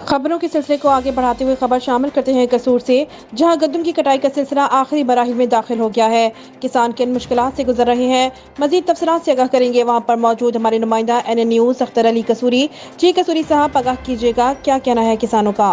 खबरों के सिलसिले को आगे बढ़ाते हुए खबर शामिल करते हैं कसूर से, जहां गंदम की कटाई का सिलसिला आखिरी मराहिल में दाखिल हो गया है। किसान किन मुश्किलात से गुजर रहे हैं, मजीद तफसीलात से आगाह करेंगे वहां पर मौजूद हमारे नुमाइंदा NN न्यूज़ अख्तर अली कसूरी। जी कसूरी साहब, आगाह कीजिएगा, क्या कहना है किसानों का?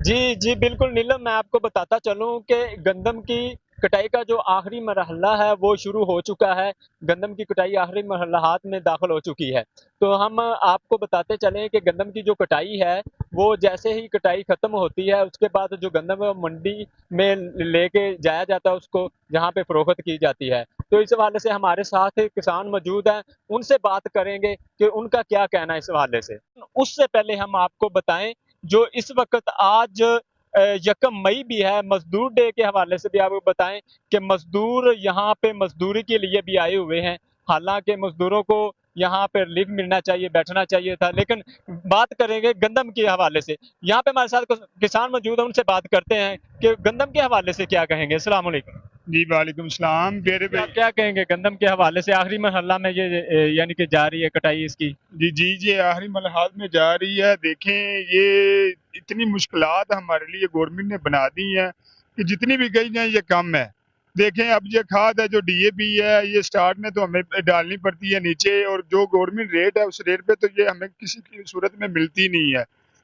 जी, जी, बिल्कुल नीलम, मैं आपको बताता चलूँ कि गंदम की कटाई का जो आखिरी मरहला है वो शुरू हो चुका है। गंदम की कटाई आखिरी मरहलात में दाखिल हो चुकी है। तो हम आपको बताते चलें कि गंदम की जो कटाई है, वो जैसे ही कटाई ख़त्म होती है, उसके बाद जो गंदम है मंडी में लेके जाया जाता है उसको, जहाँ पे फ़रोख्त की जाती है। तो इस हवाले से हमारे साथ एक किसान मौजूद हैं, उनसे बात करेंगे कि उनका क्या कहना है इस हवाले से। उससे पहले हम आपको बताएँ जो इस वक़्त आज यकम मई भी है, मज़दूर डे के हवाले से भी आपको बताएँ कि मज़दूर यहाँ पे मज़दूरी के लिए भी आए हुए हैं। हालाँकि मज़दूरों को यहाँ पे रिलीफ़ मिलना चाहिए, बैठना चाहिए था, लेकिन बात करेंगे गंदम के हवाले से। यहाँ पे हमारे साथ कुछ किसान मौजूद हैं, उनसे बात करते हैं कि गंदम के हवाले से क्या कहेंगे? अस्सलाम वालेकुम। जी वालेकुम सलाम मेरे जी, भाई। आप क्या कहेंगे गंदम के हवाले से आखिरी मरहला में ये यानी कि जा रही है कटाई इसकी? जी जी जी आखिरी मरहल में जा रही है। देखें, ये इतनी मुश्किलात हमारे लिए गवर्नमेंट ने बना दी हैं कि जितनी भी गई हैं ये कम है। देखें, अब ये खाद है जो DAP है, ये स्टार्ट में तो हमें डालनी पड़ती है नीचे, और जो गवर्नमेंट रेट है उस रेट पे तो ये हमें किसी की सूरत में मिलती नहीं है।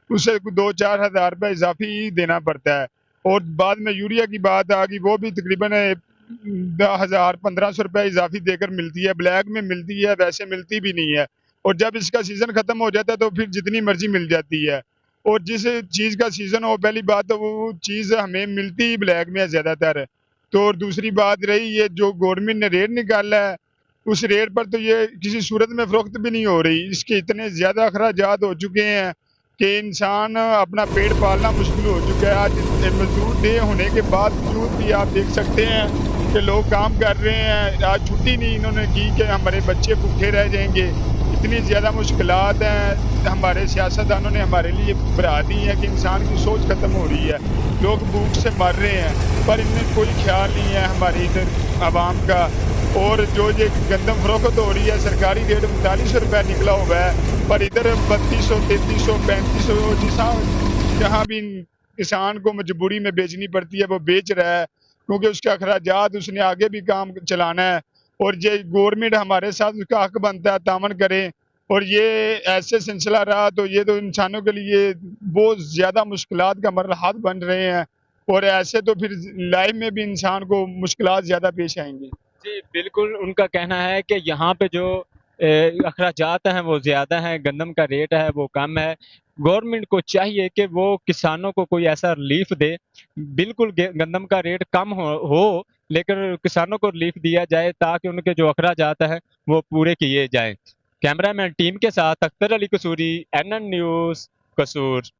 उससे 2-4 हज़ार रुपये इजाफी देना पड़ता है। और बाद में यूरिया की बात आ गई, वो भी तकरीबन 10,000-1500 रुपये इजाफी देकर मिलती है। ब्लैक में मिलती है, वैसे मिलती भी नहीं है। और जब इसका सीज़न ख़त्म हो जाता है तो फिर जितनी मर्ज़ी मिल जाती है। और जिस चीज़ का सीज़न हो, पहली बात तो वो चीज़ हमें मिलती ही ब्लैक में है ज़्यादातर। तो और दूसरी बात रही ये जो गवर्नमेंट ने रेट निकाला है, उस रेट पर तो ये किसी सूरत में फ़रोख्त भी नहीं हो रही। इसके इतने ज़्यादा अखराजात हो चुके हैं कि इंसान अपना पेट पालना मुश्किल हो चुका है। आज मज़दूर डे होने के बावजूद भी आप देख सकते हैं कि लोग काम कर रहे हैं। आज छुट्टी नहीं इन्होंने की कि हमारे बच्चे भूखे रह जाएँगे। इतनी ज़्यादा मुश्किलात हैं, हमारे सियासतदानों ने हमारे लिए बढ़ा दी हैं कि इंसान की सोच ख़त्म हो रही है। लोग भूख से मर रहे हैं, पर इनमें कोई ख्याल नहीं है हमारी इधर आवाम का। और जो ये गंदम फ़रोख्त हो रही है, सरकारी रेट 4500 रुपये निकला हुआ है, पर इधर 3200, 3300, 3500 जहाँ भी किसान को मजबूरी में बेचनी पड़ती है वो बेच रहा है, क्योंकि उसके अखराजात उसने आगे भी काम चलाना है। और ये गवर्नमेंट हमारे साथ उसका हक बनता है तामन करे। और ये ऐसे सिलसिला रहा तो ये तो इंसानों के लिए बहुत ज़्यादा मुश्किलात का मरहल बन रहे हैं। और ऐसे तो फिर लाइफ में भी इंसान को मुश्किलात ज़्यादा पेश आएंगी। जी, बिल्कुल, उनका कहना है कि यहाँ पे जो अखराजात हैं वो ज़्यादा हैं, गंदम का रेट है वो कम है। गवर्नमेंट को चाहिए कि वो किसानों को कोई ऐसा रिलीफ़ दे, बिल्कुल गे गंदम का रेट कम हो लेकिन किसानों को रिलीफ़ दिया जाए ताकि उनके जो अखराजात हैं वो पूरे किए जाएँ। कैमरामैन टीम के साथ अख्तर अली कसूरी, NN न्यूज़, कसूर।